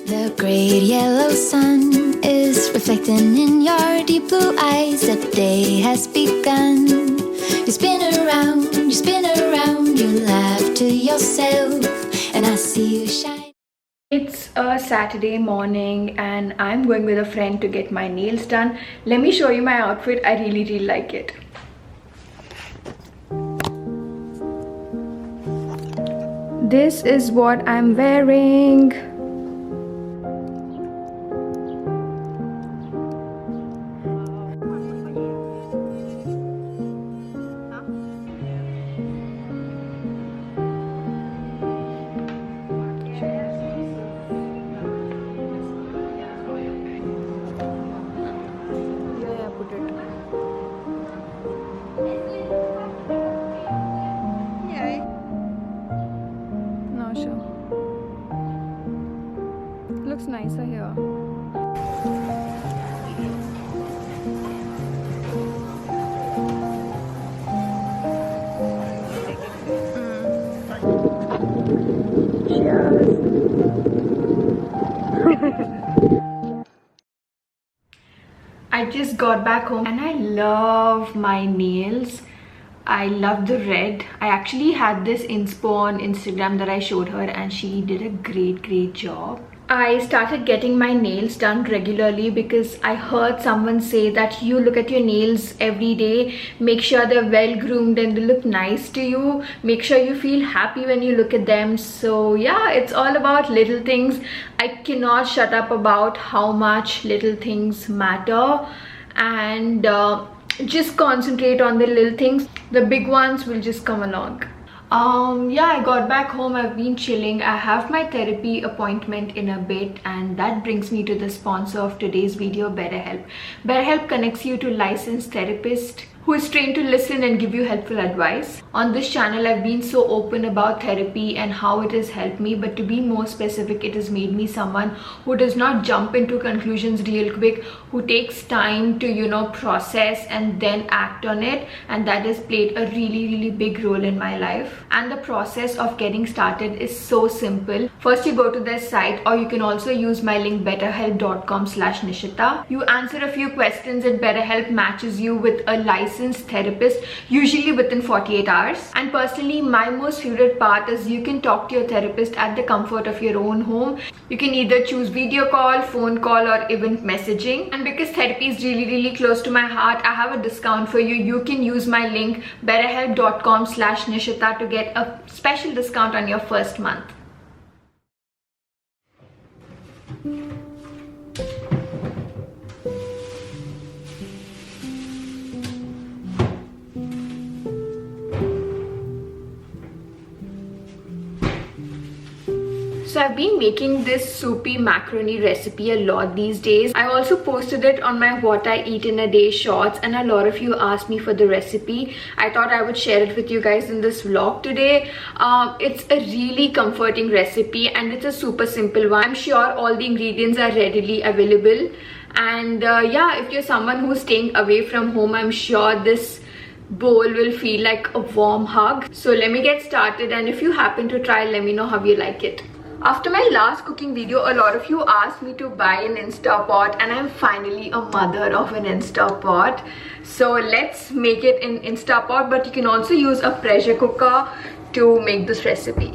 The great yellow sun is reflecting in your deep blue eyes. The day has begun. You spin around, you laugh to yourself, and I see you shine. It's a Saturday morning and I'm going with a friend to get my nails done. Let me show you my outfit. I really like it. This is what I'm wearing. Looks nicer here. I just got back home and I love my nails. I love the red. I actually had this inspo on Instagram that I showed her and she did a great job. I started getting my nails done regularly because I heard someone say that you look at your nails every day, make sure they're well groomed and they look nice to you, make sure you feel happy when you look at them. So yeah, it's all about little things. I cannot shut up about how much little things matter, and just concentrate on the little things. The big ones will just come along. Yeah, I got back home. I've been chilling. I have my therapy appointment in a bit, and that brings me to the sponsor of today's video, BetterHelp. BetterHelp connects you to licensed therapists who is trained to listen and give you helpful advice. On this channel, I've been so open about therapy and how it has helped me, but to be more specific, it has made me someone who does not jump into conclusions real quick, who takes time to, process and then act on it, and that has played a really big role in my life. And the process of getting started is so simple. First, you go to their site, or you can also use my link betterhelp.com/Nishita. You answer a few questions and BetterHelp matches you with a licensed therapist, usually within 48 hours. And personally, my most favorite part is you can talk to your therapist at the comfort of your own home. You can either choose video call, phone call, or even messaging. And because therapy is really close to my heart, I have a discount for you. You can use my link betterhelp.com/Nishita to get a special discount on your first month. So I've been making this soupy macaroni recipe a lot these days. I also posted it on my what I eat in a day shorts, and a lot of you asked me for the recipe. I thought I would share it with you guys in this vlog today. It's a really comforting recipe and it's a super simple one. I'm sure all the ingredients are readily available, and yeah, if you're someone who's staying away from home, I'm sure this bowl will feel like a warm hug. So let me get started, and if you happen to try, let me know how you like it. After my last cooking video, a lot of you asked me to buy an Instapot, and I'm finally a mother of an Instapot. So let's make it in Instapot, but you can also use a pressure cooker to make this recipe.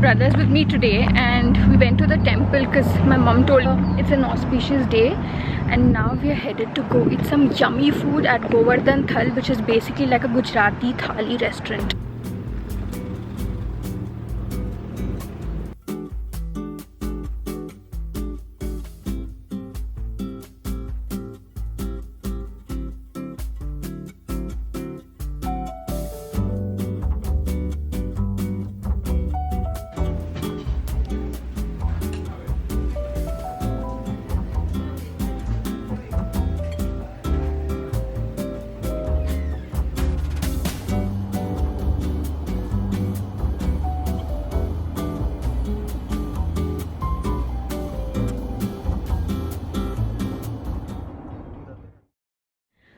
brother is with me today, and we went to the temple because my mom told her it's an auspicious day. And now we are headed to go eat some yummy food at Govardhan Thal, which is basically like a Gujarati thali restaurant.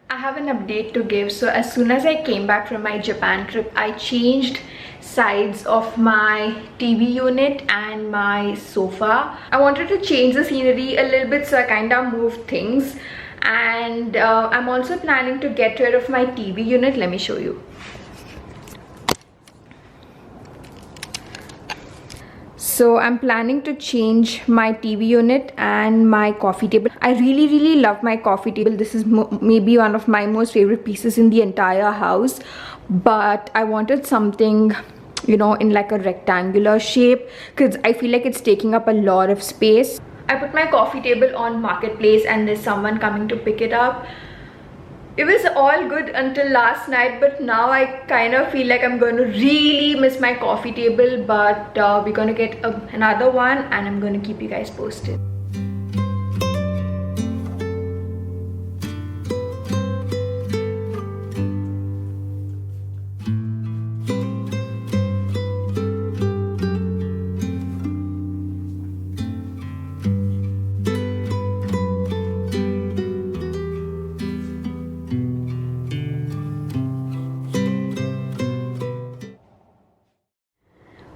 I have an update to give. So as soon as I came back from my Japan trip, I changed sides of my TV unit and my sofa. I wanted to change the scenery a little bit, so I kind of moved things. And I'm also planning to get rid of my TV unit. Let me show you. So I'm planning to change my TV unit and my coffee table. I really love my coffee table. This is maybe one of my most favorite pieces in the entire house. But I wanted something, you know, in like a rectangular shape, because I feel like it's taking up a lot of space. I put my coffee table on Marketplace and there's someone coming to pick it up. It was all good until last night, but now I kind of feel like I'm going to really miss my coffee table. But we're going to get another one, and I'm going to keep you guys posted.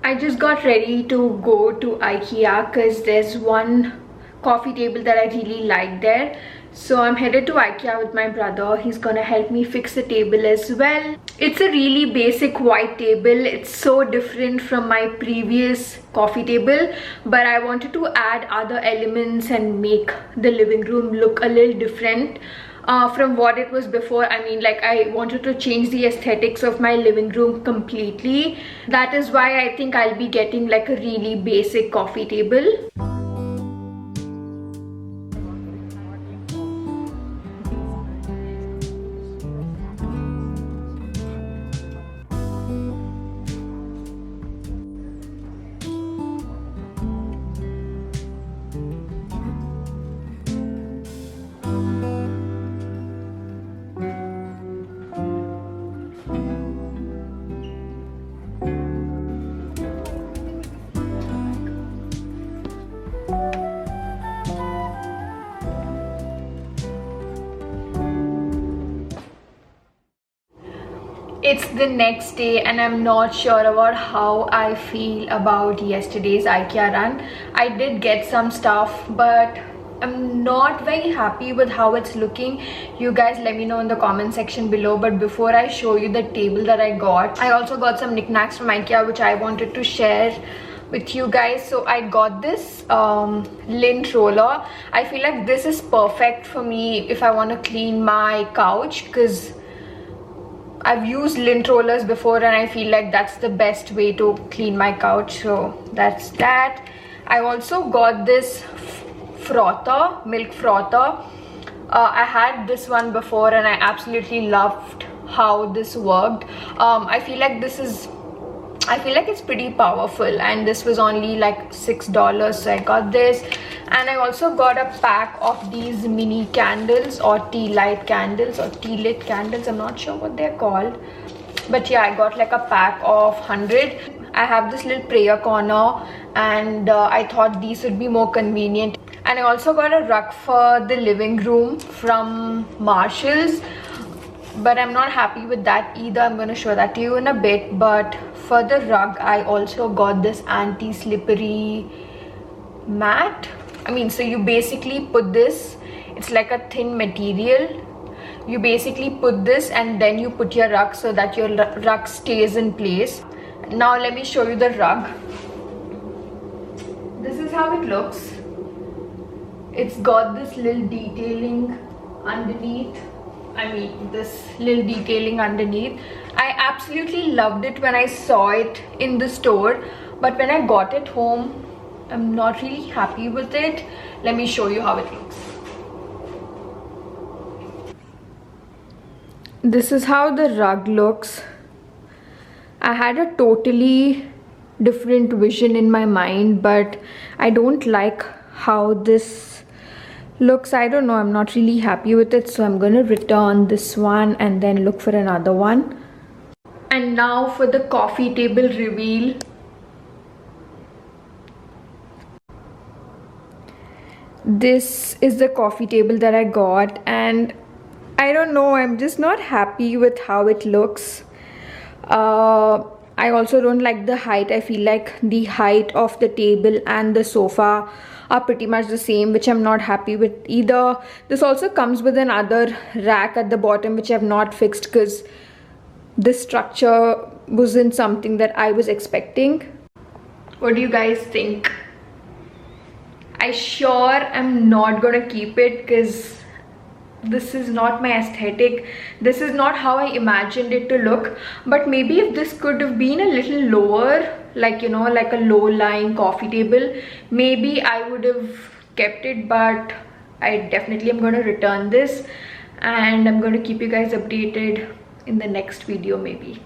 I just got ready to go to IKEA because there's one coffee table that I really like there. So I'm headed to IKEA with my brother. He's gonna help me fix the table as well. It's a really basic white table. It's so different from my previous coffee table, but I wanted to add other elements and make the living room look a little different from what it was before. I mean, like, I wanted to change the aesthetics of my living room completely. That is why I think I'll be getting like a really basic coffee table. It's the next day and I'm not sure about how I feel about yesterday's IKEA run. I did get some stuff, but I'm not very happy with how it's looking. You guys let me know in the comment section below. But before I show you the table that I got, I also got some knickknacks from IKEA which I wanted to share with you guys. So I got this lint roller. I feel like this is perfect for me if I want to clean my couch, because I've used lint rollers before and I feel like that's the best way to clean my couch. So that's that. I also got this frother, milk frother. I had this one before and I absolutely loved how this worked. I feel like it's pretty powerful, and this was only like $6, so I got this. And I also got a pack of these mini candles, or tea light candles, or tea lit candles. I'm not sure what they're called, but yeah, I got like a pack of 100. I have this little prayer corner, and I thought these would be more convenient. And I also got a rug for the living room from Marshalls, but I'm not happy with that either. I'm going to show that to you in a bit. But for the rug, I also got this anti-slippery mat. I mean, so you basically put this, it's like a thin material. You basically put this and then you put your rug so that your rug stays in place. Now let me show you the rug. is how it looks. It's got this little detailing underneath. This little detailing underneath. I absolutely loved it when I saw it in the store, but when I got it home, I'm not really happy with it. Let me show you how it looks. This is how the rug looks. I had a totally different vision in my mind, but I don't like how this looks. I don't know, I'm not really happy with it, so I'm gonna return this one and then look for another one. And now for the coffee table reveal. This is the coffee table that I got, and I don't know, I'm just not happy with how it looks. I also don't like the height. I feel like the height of the table and the sofa are pretty much the same, which I'm not happy with either. This also comes with another rack at the bottom, which I've not fixed because this structure wasn't something that I was expecting. What do you guys think? I sure am not gonna keep it because this is not my aesthetic. This is not how I imagined it to look. But maybe if this could have been a little lower, like, you know, like a low-lying coffee table, maybe I would have kept it. But I definitely am going to return this, and I'm going to keep you guys updated in the next video maybe.